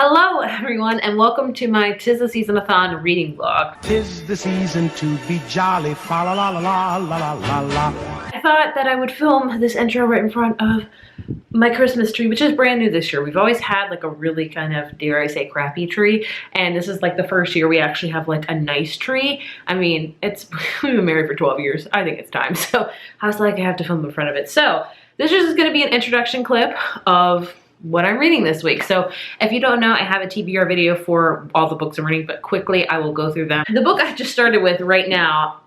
Hello everyone and welcome to my Tistheseasonathon reading vlog. 'Tis the season to be jolly, fa la la la la la la la. I thought that I would film this intro right in front of my Christmas tree, which is brand new this year. We've always had like a really kind of, dare I say, crappy tree, and this is like the first year we actually have like a nice tree. I mean, we've been married for 12 years. I think it's time. So I was like, I have to film in front of it. So this is just gonna be an introduction clip of what I'm reading this week. So if you don't know, I have a TBR video for all the books I'm reading, but quickly I will go through them. The book I just started with right now,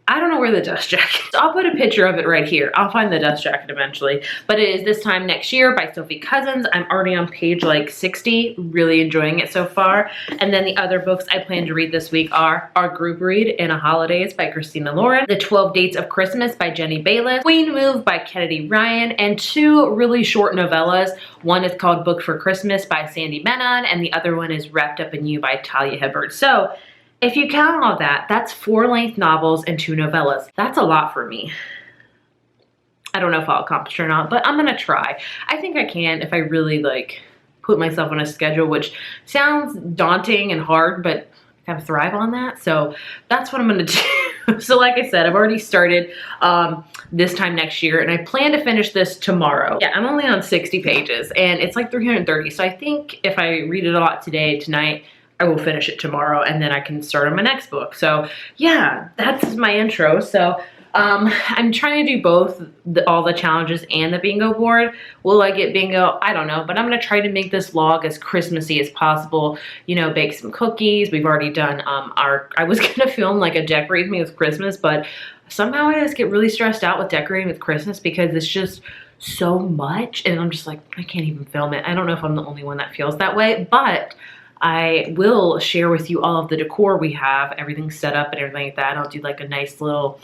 I don't know where the dust jacket is. I'll put a picture of it right here. I'll find the dust jacket eventually. But it is This Time Next Year by Sophie Cousins. I'm already on page like 60, really enjoying it so far. And then the other books I plan to read this week are our group read, In a Holidays by Christina Lauren, The 12 Dates of Christmas by Jenny Bailiff, Queen Move by Kennedy Ryan, and two really short novellas. One is called Book for Christmas by Sandy Menon, and the other one is Wrapped Up in You by Talia Hibbert. So if you count all that, that's 4 length novels and 2 novellas. That's a lot for me. I don't know if I'll accomplish it or not, but I'm gonna try. I think I can if I really like put myself on a schedule, which sounds daunting and hard, but I kind of thrive on that. So that's what I'm gonna do. So like I said, I've already started This Time Next Year, and I plan to finish this tomorrow. Yeah, I'm only on 60 pages and it's like 330. So I think if I read it a lot tonight, I will finish it tomorrow and then I can start on my next book. So yeah, that's my intro. So I'm trying to do both all the challenges and the bingo board. Will I get bingo? I don't know, but I'm gonna try to make this vlog as Christmassy as possible. You know, bake some cookies. We've already done I was gonna film like a Decorate Me with Christmas, but somehow I just get really stressed out with decorating with Christmas because it's just so much and I'm just like, I can't even film it. I don't know if I'm the only one that feels that way, but I will share with you all of the decor we have, everything set up and everything like that. I'll do like a nice little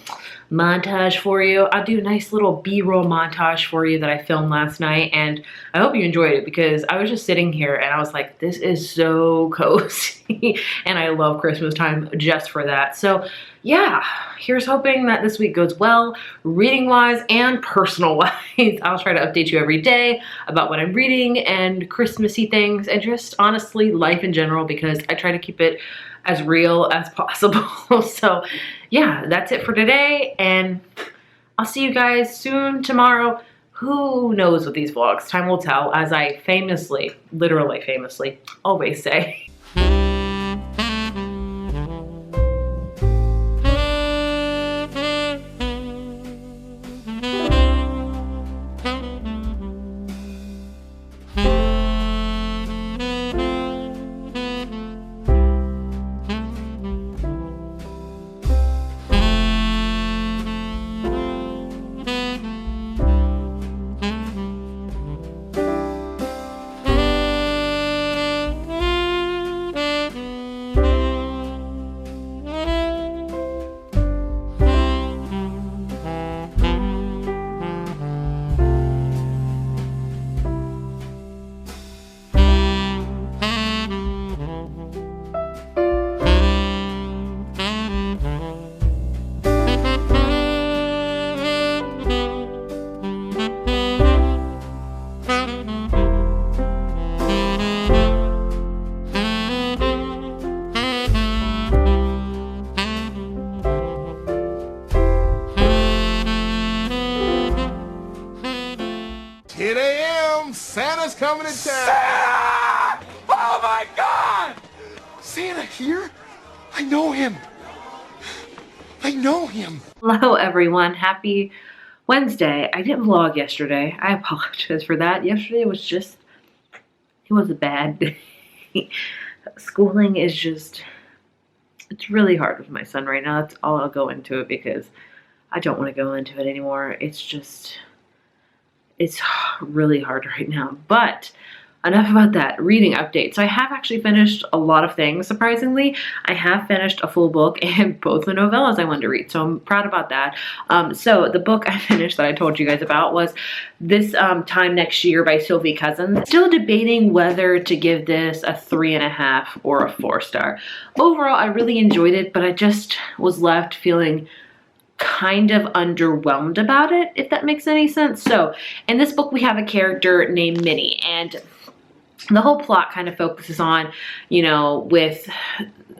montage for you. I'll do a nice little B-roll montage for you that I filmed last night, and I hope you enjoyed it because I was just sitting here and I was like, this is so cozy and I love Christmas time just for that. So yeah, here's hoping that this week goes well, reading-wise and personal-wise. I'll try to update you every day about what I'm reading and Christmassy things and just honestly life in general because I try to keep it as real as possible. So yeah, that's it for today and I'll see you guys soon tomorrow. Who knows with these vlogs? Time will tell, as I famously, literally famously, always say. Santa's coming to town. Santa! Oh my God! Santa here? I know him. I know him. Hello everyone, happy Wednesday. I didn't vlog yesterday. I apologize for that. Yesterday was just, it was a bad day. Schooling is just, it's really hard with my son right now. That's all I'll go into it because I don't want to go into it anymore. It's just, it's really hard right now, but enough about that. Reading update. So I have actually finished a lot of things, surprisingly. I have finished a full book and both the novellas I wanted to read, so I'm proud about that. So the book I finished that I told you guys about was This Time Next Year by Sophie Cousins. Still debating whether to give this a 3.5 or a 4-star. Overall, I really enjoyed it, but I just was left feeling kind of underwhelmed about it, if that makes any sense. So in this book we have a character named Minnie, and the whole plot kind of focuses on, you know, with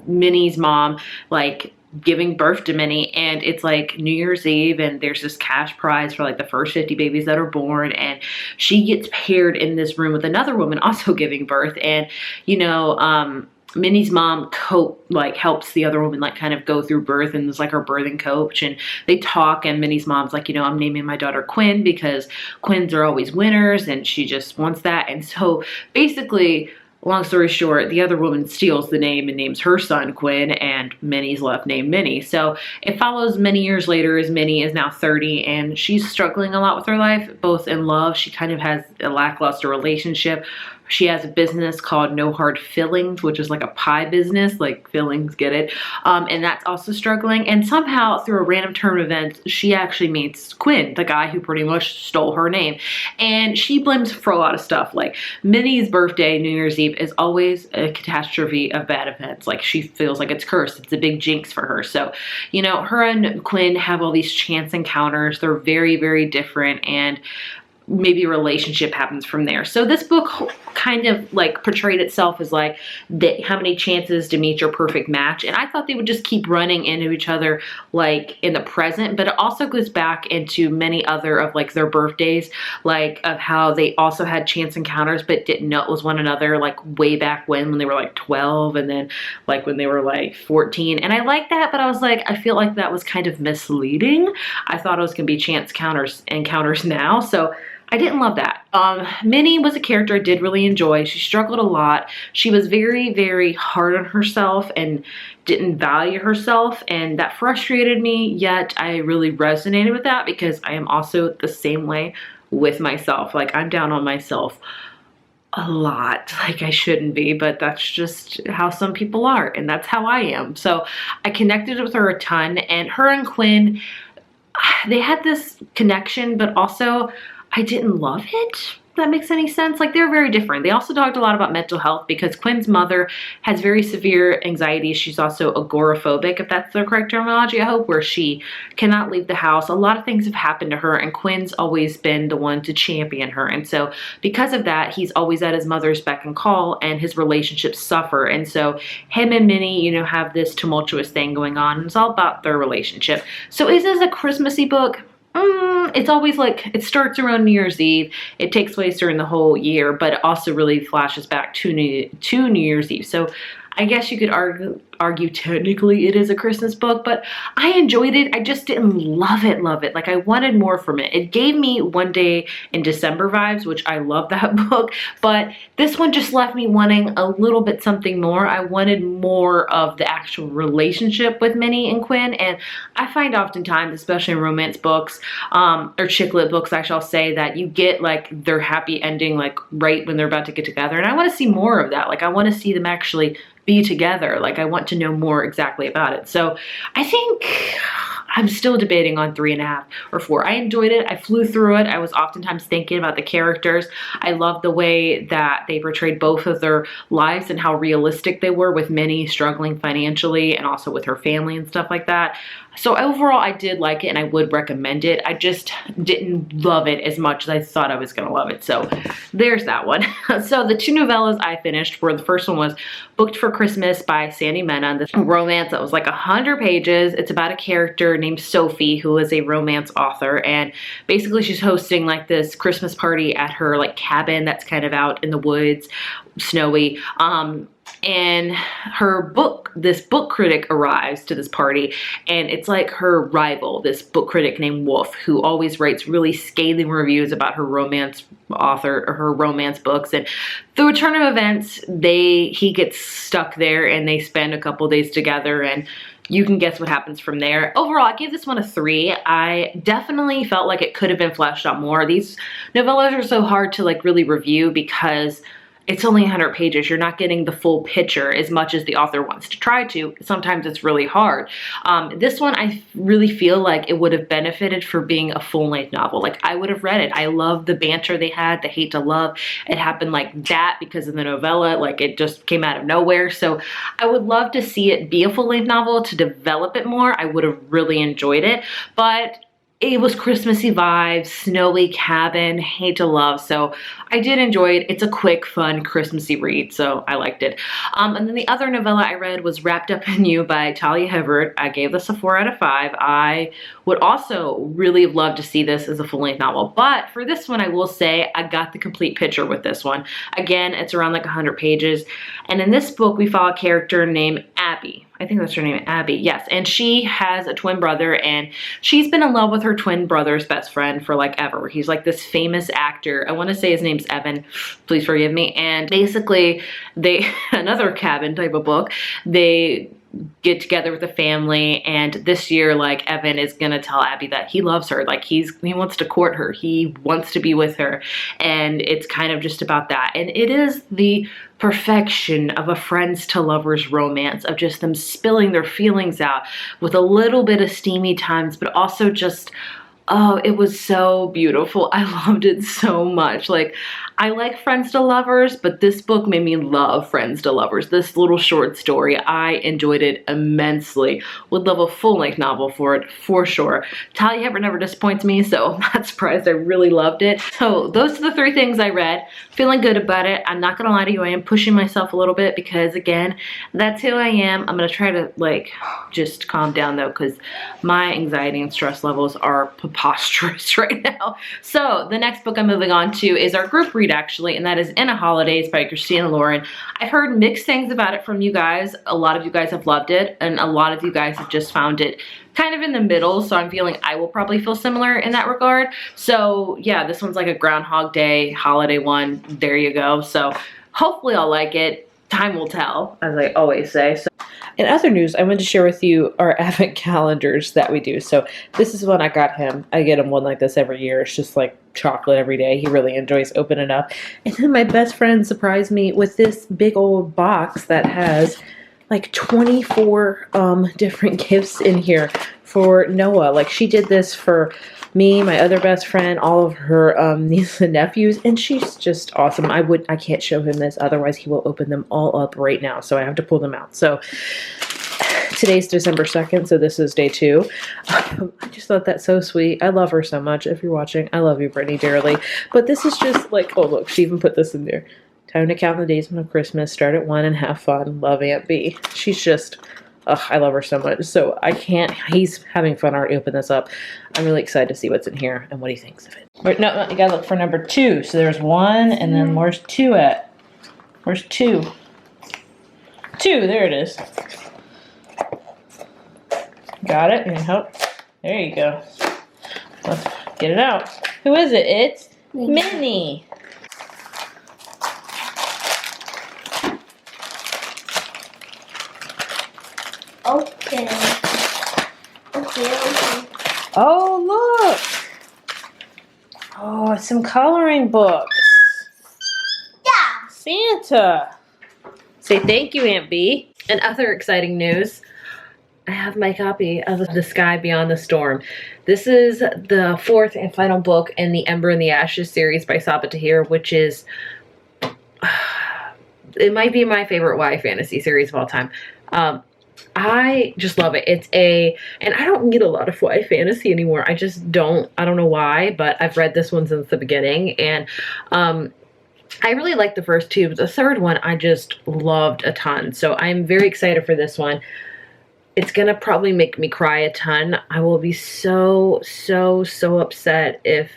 Minnie's mom, like giving birth to Minnie, and it's like New Year's Eve, and there's this cash prize for like the first 50 babies that are born, and she gets paired in this room with another woman also giving birth, and you know, Minnie's mom helps the other woman like kind of go through birth, and is like her birthing coach, and they talk, and Minnie's mom's like, you know, I'm naming my daughter Quinn because Quinns are always winners, and she just wants that. And so basically, long story short, the other woman steals the name and names her son Quinn, and Minnie's left named Minnie. So it follows many years later as Minnie is now 30, and she's struggling a lot with her life, both in love. She kind of has a lackluster relationship. She has a business called No Hard Fillings, which is like a pie business, like fillings, get it? And that's also struggling. And somehow, through a random turn of events, she actually meets Quinn, the guy who pretty much stole her name. And she blames him for a lot of stuff. Like Minnie's birthday, New Year's Eve, is always a catastrophe of bad events. Like she feels like it's cursed. It's a big jinx for her. So, you know, her and Quinn have all these chance encounters. They're very, very different, and maybe a relationship happens from there. So this book kind of like portrayed itself as like how many chances to meet your perfect match, and I thought they would just keep running into each other like in the present, but it also goes back into many other of like their birthdays, like of how they also had chance encounters but didn't know it was one another, like way back when they were like 12, and then like when they were like 14. And I like that, but I was like, I feel like that was kind of misleading. I thought it was gonna be chance encounters now, so I didn't love that. Minnie was a character I did really enjoy. She struggled a lot. She was very, very hard on herself and didn't value herself, and that frustrated me, yet I really resonated with that because I am also the same way with myself. Like I'm down on myself a lot, like I shouldn't be, but that's just how some people are, and that's how I am. So I connected with her a ton, and her and Quinn, they had this connection, but also I didn't love it, if that makes any sense. Like they're very different. They also talked a lot about mental health because Quinn's mother has very severe anxiety. She's also agoraphobic, if that's the correct terminology, I hope, where she cannot leave the house. A lot of things have happened to her, and Quinn's always been the one to champion her. And so because of that, he's always at his mother's beck and call, and his relationships suffer. And so him and Minnie, you know, have this tumultuous thing going on, and it's all about their relationship. So is this a Christmassy book? It's always like, it starts around New Year's Eve. It takes place during the whole year, but it also really flashes back to New Year's Eve. So I guess you could argue technically it is a Christmas book, but I enjoyed it. I just didn't love it. Like I wanted more from it. It gave me One Day in December vibes, which I love that book, but this one just left me wanting a little bit something more. I wanted more of the actual relationship with Minnie and Quinn, and I find oftentimes, especially in romance books, or chick lit books, I shall say, that you get like their happy ending like right when they're about to get together, and I want to see more of that. Like I want to see them actually be together. Like I want to know more exactly about it. So I think I'm still debating on 3.5 or 4. I enjoyed it. I flew through it. I was oftentimes thinking about the characters. I loved the way that they portrayed both of their lives and how realistic they were, with Minnie struggling financially and also with her family and stuff like that. So overall, I did like it and I would recommend it. I just didn't love it as much as I thought I was going to love it. So there's that one. So the 2 novellas I finished were, the first one was Booked for Christmas by Sandy Mena. This romance that was like 100 pages. It's about a character named Sophie, who is a romance author, and basically she's hosting like this Christmas party at her like cabin that's kind of out in the woods, snowy. And this book critic arrives to this party, and it's like her rival, this book critic named Wolf, who always writes really scathing reviews about her romance author or her romance books. And through a turn of events, he gets stuck there, and they spend a couple days together, and you can guess what happens from there. Overall, I gave this one a 3. I definitely felt like it could have been fleshed out more. These novellas are so hard to like really review because it's only 100 pages. You're not getting the full picture as much as the author wants to try to. Sometimes it's really hard. This one, I really feel like it would have benefited for being a full-length novel. Like, I would have read it. I love the banter they had, the hate to love. It happened like that because of the novella. Like, it just came out of nowhere. So I would love to see it be a full-length novel to develop it more. I would have really enjoyed it. But it was Christmassy vibes, snowy cabin, hate to love. So I did enjoy it. It's a quick, fun, Christmassy read, so I liked it. And then the other novella I read was Wrapped Up in You by Talia Hibbert. I gave this a 4 out of 5. I would also really love to see this as a full-length novel. But for this one, I will say I got the complete picture with this one. Again, it's around like 100 pages. And in this book, we follow a character named Abby. I think that's her name, Abby, yes. And she has a twin brother, and she's been in love with her twin brother's best friend for like ever. He's like this famous actor. I want to say his name's Evan. Please forgive me. And basically, another cabin type of book, they get together with the family, and this year, like, Evan is gonna tell Abby that he loves her, like he wants to court her, he wants to be with her, and it's kind of just about that. And it is the perfection of a friends to lovers romance, of just them spilling their feelings out with a little bit of steamy times, but also just, oh, it was so beautiful. I loved it so much. Like, I like friends to lovers, but this book made me love friends to lovers. This little short story, I enjoyed it immensely. Would love a full-length novel for it, for sure. Talia Hibbert never disappoints me, so I'm not surprised. I really loved it. So those are the 3 things I read. Feeling good about it. I'm not gonna lie to you, I am pushing myself a little bit because, again, that's who I am. I'm gonna try to, like, just calm down though, because my anxiety and stress levels are preposterous right now. So the next book I'm moving on to is our group read, actually, and that is In a Holidays by Christina Lauren. I've heard mixed things about it from you guys. A lot of you guys have loved it, and a lot of you guys have just found it kind of in the middle, so I'm feeling I will probably feel similar in that regard. So yeah, this one's like a Groundhog Day holiday one. There you go. So hopefully I'll like it. Time will tell, as I always say. So, in other news, I wanted to share with you our advent calendars that we do. So this is one I got him. I get him one like this every year. It's just like chocolate every day. He really enjoys opening up. And then my best friend surprised me with this big old box that has like 24 different gifts in here for Noah. Like, she did this for me, my other best friend, all of her nieces and nephews, and she's just awesome. I can't show him this, otherwise he will open them all up right now, so I have to pull them out. So today's December 2nd, so this is day 2. I just thought that's so sweet. I love her so much. If you're watching, I love you, Brittany, dearly. But this is just like, oh look, she even put this in there. Time to count the days until Christmas, start at 1 and have fun. Love, Aunt B. She's just, I love her so much. So I can't, he's having fun already open this up. I'm really excited to see what's in here and what he thinks of it. Wait, no, you gotta look for number 2. So there's 1, and then where's 2 at? Where's 2? 2, there it is. Got it? You can help? There you go. Let's get it out. Who is it? It's Minnie. Okay. Okay. Oh, look. Oh, some coloring books. Yeah. Santa. Say thank you, Aunt B. And other exciting news, I have my copy of The Sky Beyond the Storm. This is the 4th and final book in the Ember and the Ashes series by Sabaa Tahir, which is, it might be my favorite YA fantasy series of all time. I just love it. And I don't read a lot of YA fantasy anymore. I just don't. I don't know why, but I've read this one since the beginning, and I really liked the first 2, but the 3rd one I just loved a ton. So I'm very excited for this one. It's gonna probably make me cry a ton. I will be so upset if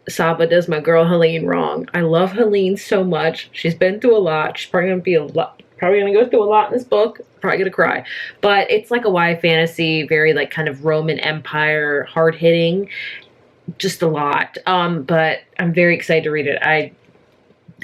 Sabaa does my girl Helene wrong. I love Helene so much. She's been through a lot. She's probably gonna go through a lot in this book. Probably gonna cry. But it's like a YA fantasy, very like kind of Roman Empire, hard hitting, just a lot. But I'm very excited to read it. I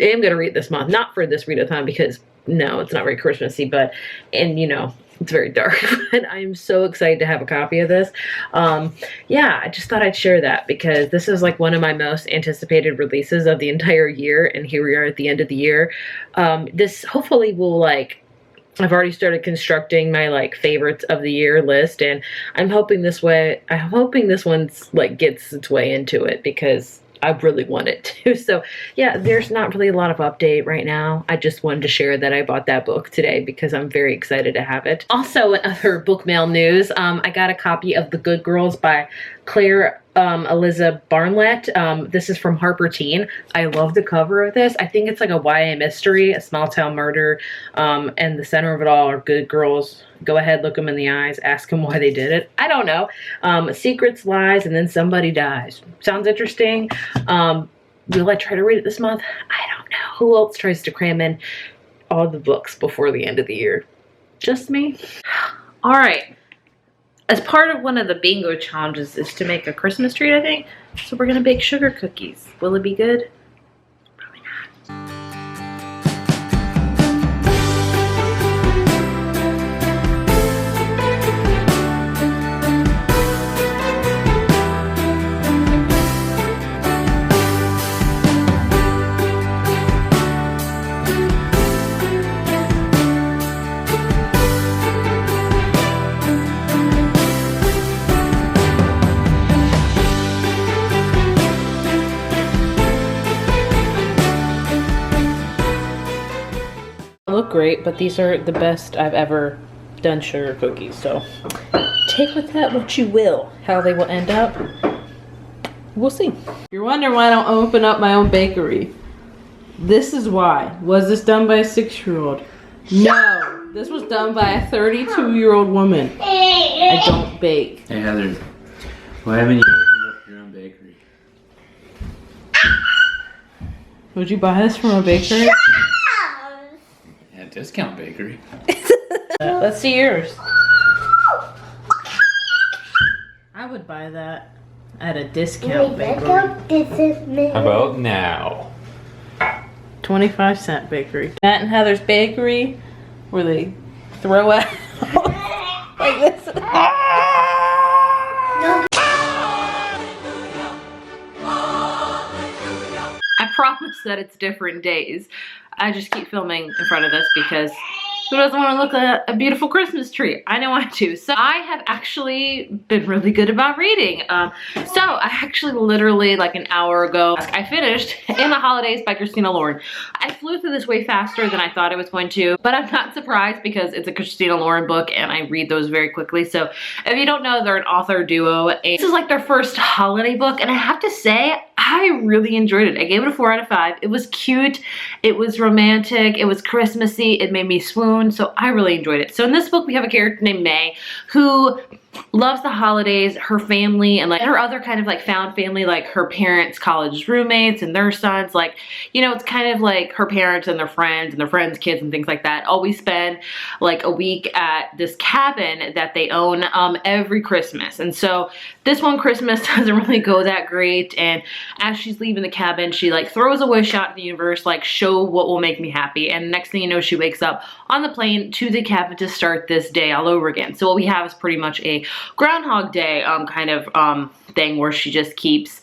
am gonna read it this month, not for this readathon because no, it's not very Christmassy, but, and you know, it's very dark, but I'm so excited to have a copy of this. Yeah, I just thought I'd share that because this is like one of my most anticipated releases of the entire year, and here we are at the end of the year. This hopefully will, like, I've already started constructing my like favorites of the year list, and I'm hoping this one's like gets its way into it because I really want it to. So yeah, there's not really a lot of update right now. I just wanted to share that I bought that book today because I'm very excited to have it. Also, in other book mail news, I got a copy of The Good Girls by Claire Eliza Barnlett. This is from Harper Teen. I love the cover of this. I think it's like a YA mystery, a small town murder, and the center of it all are good girls. Go ahead, look them in the eyes, ask them why they did it. I don't know. Secrets, lies, and then somebody dies. Sounds interesting. Will I try to read it this month? I don't know. Who else tries to cram in all the books before the end of the year? Just me? All right. As part of one of the bingo challenges is to make a Christmas tree, I think. So we're gonna bake sugar cookies. Will it be good? Probably not. Look great, but these are the best I've ever done sugar cookies, so take with that what you will. How they will end up, we'll see. You're wondering why I don't open up my own bakery. This is why. Was this done by a 6-year-old? No, this was done by a 32-year-old woman. I don't bake. Hey Heather, why haven't you opened up your own bakery? Would you buy this from a bakery? Yeah, discount bakery. Let's see yours. I would buy that at a discount bakery. How about now? 25-cent bakery. Matt and Heather's bakery, where they throw out like this. I promise that it's different days. I just keep filming in front of this because who doesn't want to look at a beautiful Christmas tree? I know I do. So I have actually been really good about reading. So I actually literally like an hour ago, I finished In the Holidays by Christina Lauren. I flew through this way faster than I thought I was going to, but I'm not surprised because it's a Christina Lauren book and I read those very quickly. So if you don't know, they're an author duo. And this is like their first holiday book and I have to say, I really enjoyed it. I gave it a 4 out of 5. It was cute, it was romantic, it was Christmassy, it made me swoon, so I really enjoyed it. So in this book we have a character named May who loves the holidays, her family, and like her other kind of like found family, like her parents' college roommates and their sons. Like, you know, it's kind of like her parents and their friends' kids and things like that always spend like a week at this cabin that they own every Christmas. And so this one Christmas doesn't really go that great, and as she's leaving the cabin, she like throws a wish out to the universe, like show what will make me happy. And next thing you know, she wakes up on the plane to the cabin to start this day all over again. So what we have is pretty much a Groundhog Day kind of thing where she just keeps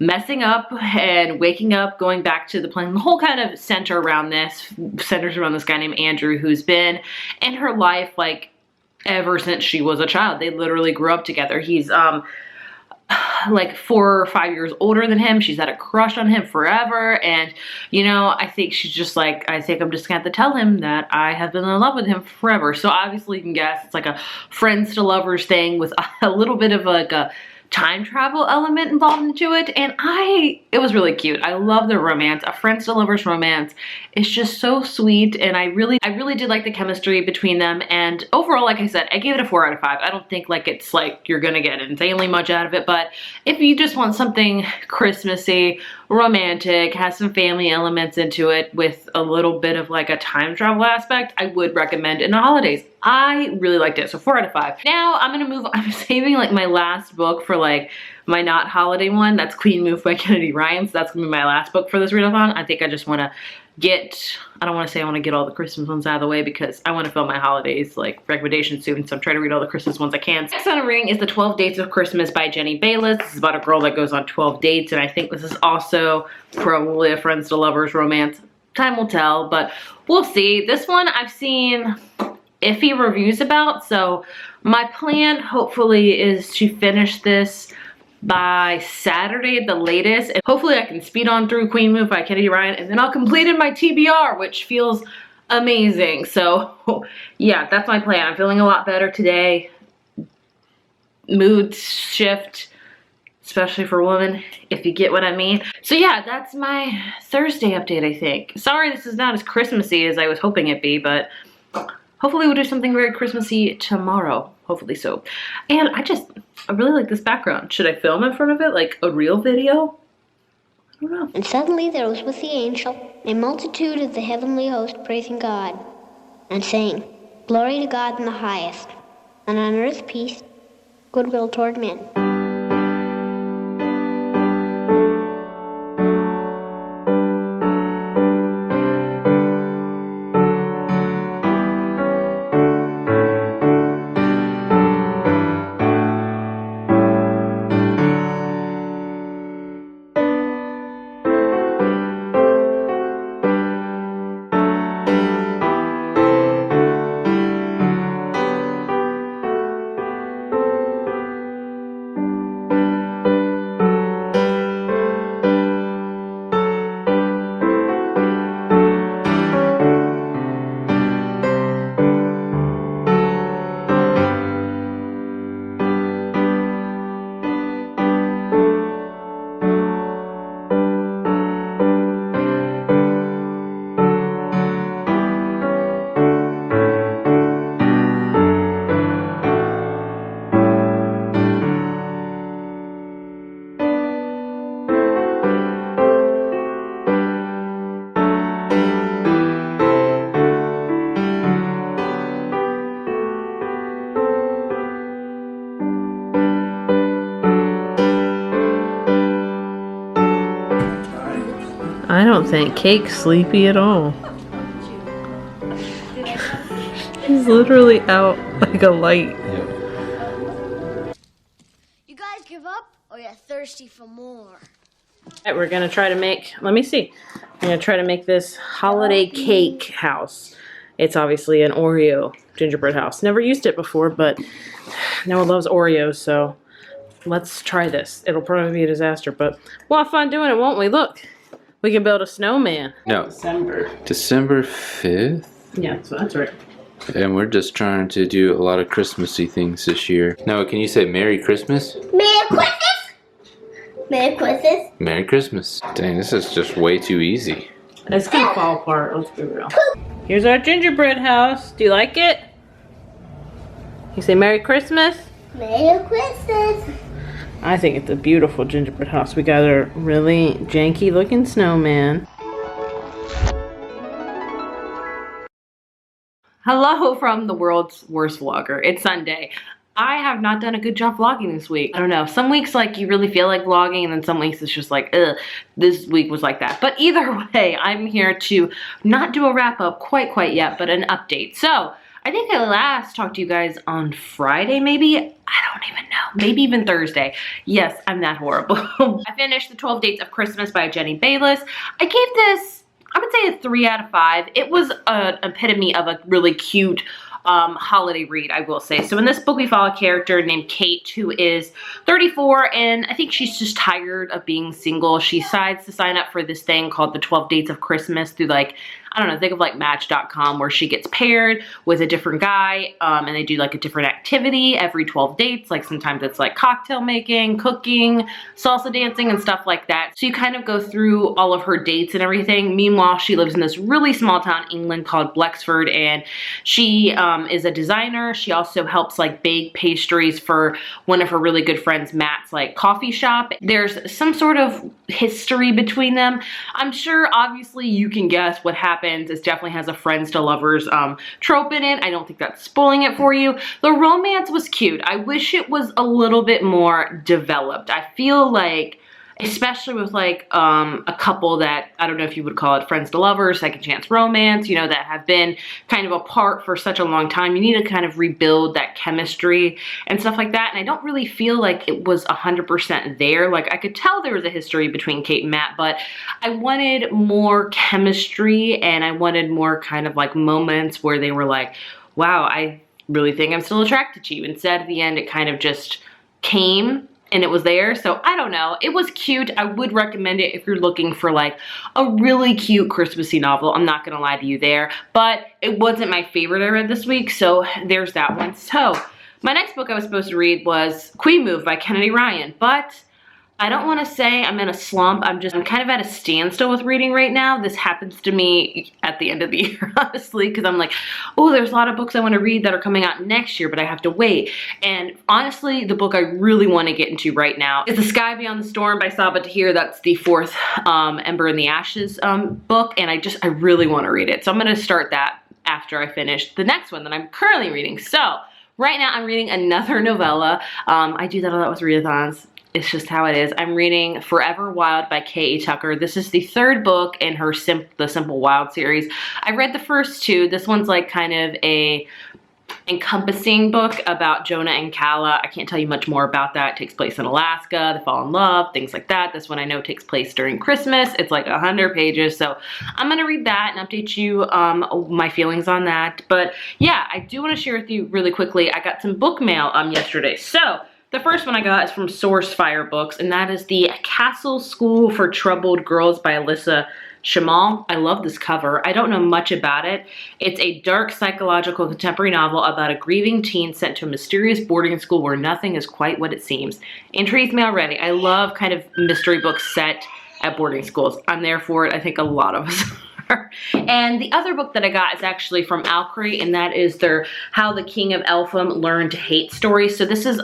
messing up and waking up, going back to the plane. The whole kind of centers around this guy named Andrew, who's been in her life like ever since she was a child. They literally grew up together. He's like 4 or 5 years older than him. She's had a crush on him forever, and you know, I think she's just like, I think I'm just gonna have to tell him that I have been in love with him forever. So obviously you can guess it's like a friends to lovers thing with a little bit of like a time travel element involved into it, and it was really cute. I love the romance. A friends to lovers romance is just so sweet, and I really did like the chemistry between them. And overall, like I said, I gave it a 4 out of 5. I don't think like it's like you're gonna get insanely much out of it, but if you just want something Christmassy, romantic, has some family elements into it with a little bit of like a time travel aspect, I would recommend In the Holidays. I really liked it, so 4 out of 5. Now I'm gonna move, I'm saving like my last book for like my not holiday one. That's Queen Move by Kennedy Ryan, so that's gonna be my last book for this readathon. I think I just wanna get, I don't wanna say I wanna get all the Christmas ones out of the way because I wanna film my holidays like recommendations soon, so I'm trying to read all the Christmas ones I can. Next on I'm reading is The 12 Dates of Christmas by Jenny Bayless. This is about a girl that goes on 12 dates, and I think this is also probably a friends to lovers romance. Time will tell, but we'll see. This one I've seen iffy reviews about, so my plan hopefully is to finish this by Saturday at the latest. And hopefully I can speed on through Queen Move by Kennedy Ryan, and then I'll complete my TBR, which feels amazing. So yeah, that's my plan. I'm feeling a lot better today. Mood shift, especially for women, if you get what I mean. So yeah, that's my Thursday update, I think. Sorry this is not as Christmassy as I was hoping it'd be, but hopefully we'll do something very Christmassy tomorrow. Hopefully so. And I really like this background. Should I film in front of it like a real video? I don't know. And suddenly there was with the angel a multitude of the heavenly host praising God, and saying, Glory to God in the highest, and on earth peace, goodwill toward men. I don't think Cake's sleepy at all. He's literally out like a light. You guys give up or you're thirsty for more? Alright, we're gonna try to make, let me see. We're gonna try to make this holiday cake house. It's obviously an Oreo gingerbread house. Never used it before, but Noah loves Oreos, so let's try this. It'll probably be a disaster, but we'll have fun doing it, won't we? Look, we can build a snowman. No. December 5th? Yeah, so that's right. And we're just trying to do a lot of Christmassy things this year. Noah, can you say Merry Christmas? Merry Christmas! Merry Christmas! Merry Christmas. Dang, this is just way too easy. It's gonna fall apart, let's be real. Here's our gingerbread house. Do you like it? You say Merry Christmas? Merry Christmas! I think it's a beautiful gingerbread house. We got a really janky looking snowman. Hello from the world's worst vlogger. It's Sunday. I have not done a good job vlogging this week. I don't know. Some weeks like you really feel like vlogging, and then some weeks it's just like, ugh, this week was like that. But either way, I'm here to not do a wrap up quite yet, but an update. So I think I last talked to you guys on Friday, maybe. I don't even know. Maybe even Thursday. Yes, I'm that horrible. I finished The 12 Dates of Christmas by Jenny Bayless. I gave this, I would say, a 3 out of 5. It was an epitome of a really cute holiday read, I will say. So in this book, we follow a character named Kate, who is 34, and I think she's just tired of being single. She decides to sign up for this thing called the 12 Dates of Christmas through, like, I don't know, think of like Match.com, where she gets paired with a different guy, and they do like a different activity every 12 dates. Like sometimes it's like cocktail making, cooking, salsa dancing, and stuff like that. So you kind of go through all of her dates and everything. Meanwhile, she lives in this really small town, England, called Blexford, and she is a designer. She also helps like bake pastries for one of her really good friends, Matt's like coffee shop. There's some sort of history between them. I'm sure obviously you can guess what happened. It definitely has a friends to lovers trope in it. I don't think that's spoiling it for you. The romance was cute. I wish it was a little bit more developed. I feel like, especially with like a couple that, I don't know if you would call it friends to lovers, second chance romance, you know, that have been kind of apart for such a long time. You need to kind of rebuild that chemistry and stuff like that. And I don't really feel like it was 100% there. Like I could tell there was a history between Kate and Matt, but I wanted more chemistry, and I wanted more kind of like moments where they were like, wow, I really think I'm still attracted to you. Instead, at the end, it kind of just came. and it was there. So I don't know. It was cute. I would recommend it if you're looking for like a really cute Christmassy novel. I'm not gonna lie to you there, but it wasn't my favorite I read this week, so there's that one. So my next book I was supposed to read was Queen Move by Kennedy Ryan, but I don't want to say I'm in a slump. I'm kind of at a standstill with reading right now. This happens to me at the end of the year, honestly, because I'm like, oh, there's a lot of books I want to read that are coming out next year, but I have to wait. And honestly, the book I really want to get into right now is The Sky Beyond the Storm by Saba Tahir. That's the fourth Ember in the Ashes book, and I really want to read it. So I'm going to start that after I finish the next one that I'm currently reading. So right now I'm reading another novella. I do that a lot with readathons. It's just how it is. I'm reading Forever Wild by K.A. Tucker. This is the third book in her the Simple Wild series. I read the first two. This one's like kind of a encompassing book about Jonah and Kala. I can't tell you much more about that. It takes place in Alaska. They fall in love, things like that. This one I know takes place during Christmas. It's like 100 pages. So I'm going to read that and update you my feelings on that. But yeah, I do want to share with you really quickly. I got some book mail yesterday. So the first one I got is from Source Fire Books, and that is the Castle School for Troubled Girls by Alyssa Shamal. I love this cover. I don't know much about it. It's a dark psychological contemporary novel about a grieving teen sent to a mysterious boarding school where nothing is quite what it seems. Intrigues me already. I love kind of mystery books set at boarding schools. I'm there for it. I think a lot of us are. And the other book that I got is actually from Alcree, and that is their How the King of Elfham Learned to Hate story. So this is,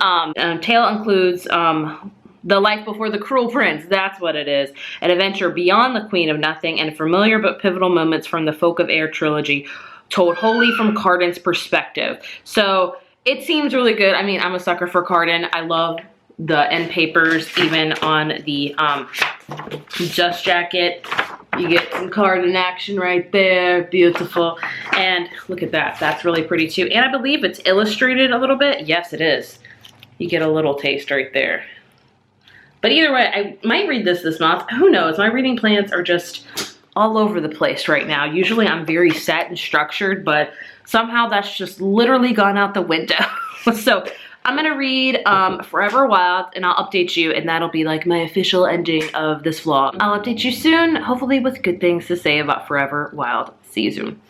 tale includes The Life Before the Cruel Prince, that's what it is. An adventure beyond the Queen of Nothing and familiar but pivotal moments from the Folk of Air trilogy, told wholly from Carden's perspective. So it seems really good. I mean, I'm a sucker for Carden. I love the end papers, even on the dust jacket. You get some Carden action right there, beautiful. And look at that, that's really pretty too. And I believe it's illustrated a little bit. Yes, it is. You get a little taste right there. But either way, I might read this month. Who knows? My reading plans are just all over the place right now. Usually I'm very set and structured, but somehow that's just literally gone out the window. So I'm going to read Forever Wild, and I'll update you, and that'll be like my official ending of this vlog. I'll update you soon, hopefully with good things to say about Forever Wild. See you soon.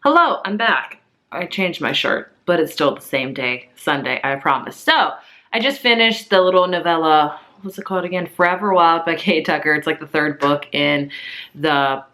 Hello, I'm back. I changed my shirt, but it's still the same day, Sunday, I promise. So I just finished the little novella, what's it called again? Forever Wild by K.A. Tucker. It's like the third book in the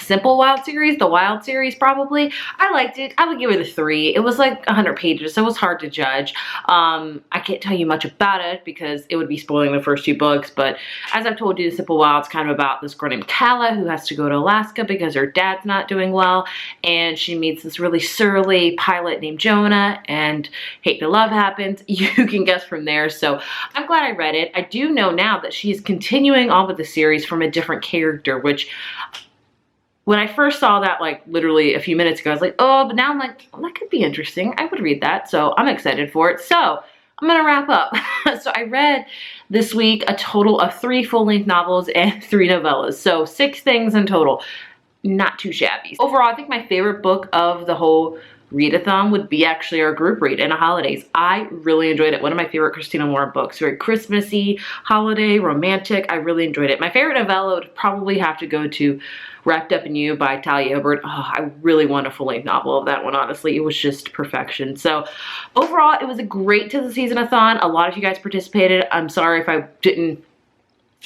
Simple Wild series, the Wild series probably. I liked it. I would give it a 3. It was like 100 pages, so it was hard to judge. I can't tell you much about it because it would be spoiling the first 2 books, but as I've told you, the Simple Wild's kind of about this girl named Kala who has to go to Alaska because her dad's not doing well, and she meets this really surly pilot named Jonah, and hate to love happens. You can guess from there, so I'm glad I read it. I do know now that she's continuing on with the series from a different character, which when I first saw that, like literally a few minutes ago, I was like, oh, but now I'm like, well, that could be interesting. I would read that. So I'm excited for it. So I'm going to wrap up. So I read this week a total of 3 full-length novels and 3 novellas. So 6 things in total. Not too shabby. Overall, I think my favorite book of the whole readathon would be actually our group read in the holidays. I really enjoyed it. One of my favorite Christina Moore books. Very Christmassy, holiday, romantic. I really enjoyed it. My favorite novella would probably have to go to Wrapped Up in You by Talia Hibbert. Oh, I really want a full-length novel of that one, honestly. It was just perfection. So overall, it was a great Tistheseasonathon. A lot of you guys participated. I'm sorry if I didn't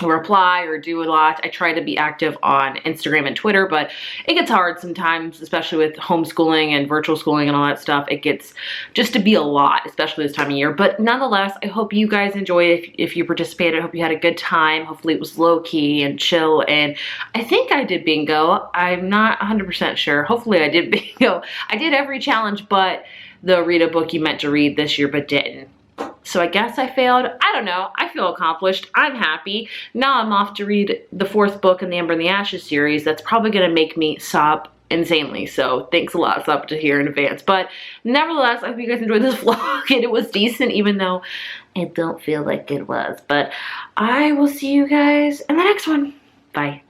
reply or do a lot. I try to be active on Instagram and Twitter, but it gets hard sometimes, especially with homeschooling and virtual schooling and all that stuff. It gets just to be a lot, especially this time of year. But nonetheless, I hope you guys enjoyed it. If you participated, I hope you had a good time. Hopefully it was low-key and chill, and I think I did bingo. I'm not 100% sure. Hopefully I did bingo. I did every challenge but the read a book you meant to read this year but didn't. So I guess I failed. I don't know. I feel accomplished. I'm happy. Now I'm off to read the 4th book in the Ember and the Ashes series. That's probably going to make me sob insanely. So thanks a lot. Saba Tahir in advance. But nevertheless, I hope you guys enjoyed this vlog. And it was decent even though I don't feel like it was. But I will see you guys in the next one. Bye.